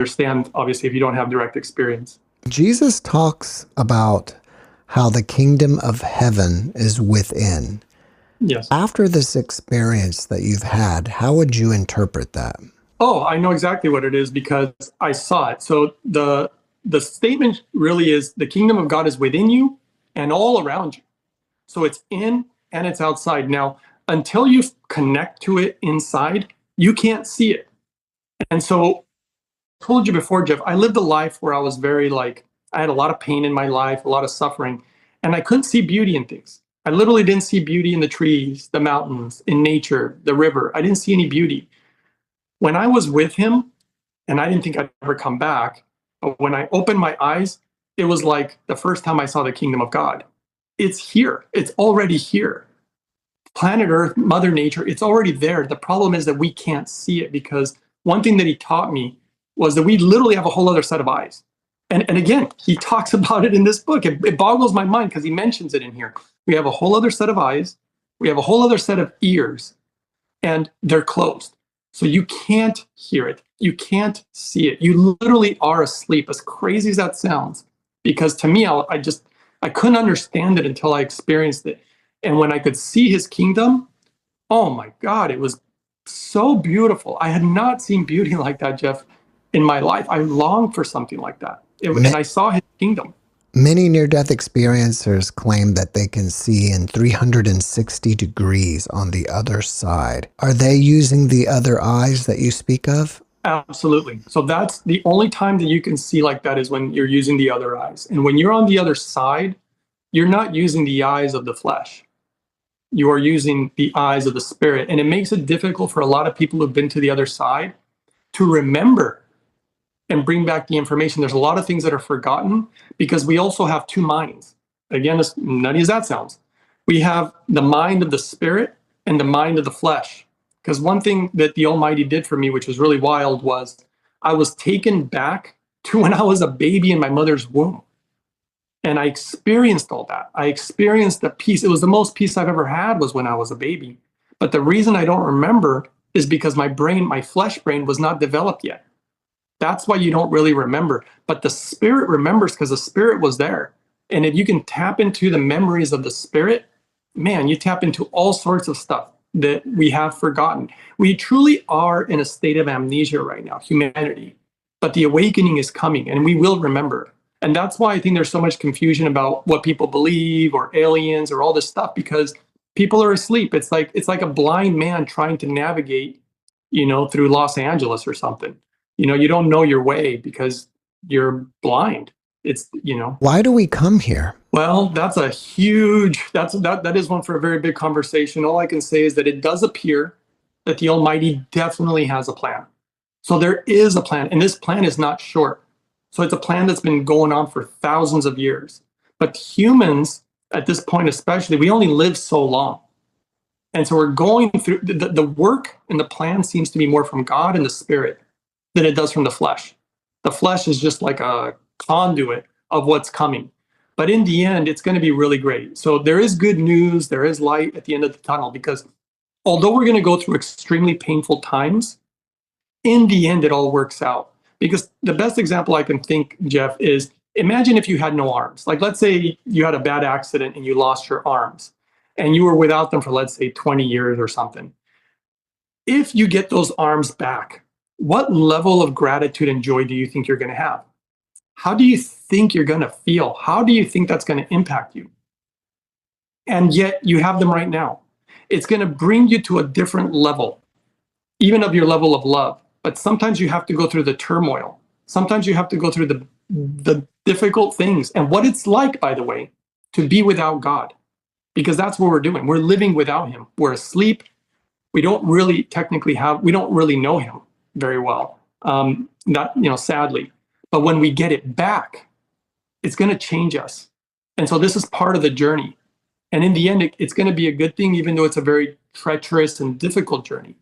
understand, obviously, if you don't have direct experience. Jesus talks about how the kingdom of heaven is within. Yes. After this experience that you've had, how would you interpret that? Oh, I know exactly what it is because I saw it. So the statement really is the kingdom of God is within you and all around you. So it's in and it's outside. Now, until you connect to it inside, you can't see it. And so I told you before, Jeff, I lived a life where I was very like, I had a lot of pain in my life, a lot of suffering, and I couldn't see beauty in things. I literally didn't see beauty in the trees, the mountains, in nature, the river. I didn't see any beauty. When I was with him, and I didn't think I'd ever come back, but when I opened my eyes, it was like the first time I saw the kingdom of God. It's here. It's already here. Planet Earth, Mother Nature, it's already there. The problem is that we can't see it because one thing that he taught me was that we literally have a whole other set of eyes. And again, he talks about it in this book. It boggles my mind because he mentions it in here. We have a whole other set of eyes. We have a whole other set of ears, and they're closed. So you can't hear it. You can't see it. You literally are asleep, as crazy as that sounds. Because to me, I couldn't understand it until I experienced it. And when I could see his kingdom, oh my God, it was so beautiful. I had not seen beauty like that, Jeff, in my life. I longed for something like that. And I saw his kingdom. Many near-death experiencers claim that they can see in 360 degrees on the other side. Are they using the other eyes that you speak of? Absolutely. So that's the only time that you can see like that is when you're using the other eyes. And when you're on the other side, you're not using the eyes of the flesh. You are using the eyes of the spirit. And it makes it difficult for a lot of people who've been to the other side to remember and bring back the information. There's a lot of things that are forgotten because we also have two minds. Again, as nutty as that sounds, we have the mind of the spirit and the mind of the flesh. Because one thing that the Almighty did for me, which was really wild, was I was taken back to when I was a baby in my mother's womb. And I experienced all that. I experienced the peace. It was the most peace I've ever had was when I was a baby. But the reason I don't remember is because my brain, my flesh brain, was not developed yet. That's why you don't really remember. But the spirit remembers because the spirit was there. And if you can tap into the memories of the spirit, man, you tap into all sorts of stuff that we have forgotten. We truly are in a state of amnesia right now, humanity. But the awakening is coming and we will remember. And that's why I think there's so much confusion about what people believe or aliens or all this stuff, because people are asleep. It's like a blind man trying to navigate, through Los Angeles or something. You don't know your way because you're blind. Why do we come here? Well, that is one for a very big conversation. All I can say is that it does appear that the Almighty definitely has a plan. So there is a plan, and this plan is not short. So it's a plan that's been going on for thousands of years. But humans, at this point especially, we only live so long. And so we're going through the work, and the plan seems to be more from God and the Spirit than it does from the flesh. The flesh is just like a conduit of what's coming. But in the end, it's going to be really great. So there is good news. There is light at the end of the tunnel, because although we're going to go through extremely painful times, in the end, it all works out. Because the best example I can think, Jeff, is imagine if you had no arms. Like, let's say you had a bad accident and you lost your arms and you were without them for, let's say, 20 years or something. If you get those arms back, what level of gratitude and joy do you think you're going to have? How do you think you're going to feel? How do you think that's going to impact you? And yet you have them right now. It's going to bring you to a different level, even of your level of love. But sometimes you have to go through the turmoil. Sometimes you have to go through the difficult things. And what it's like, by the way, to be without God. Because that's what we're doing. We're living without him. We're asleep. We don't really we don't really know him very well. Sadly. But when we get it back, it's going to change us. And so this is part of the journey. And in the end, it's going to be a good thing, even though it's a very treacherous and difficult journey.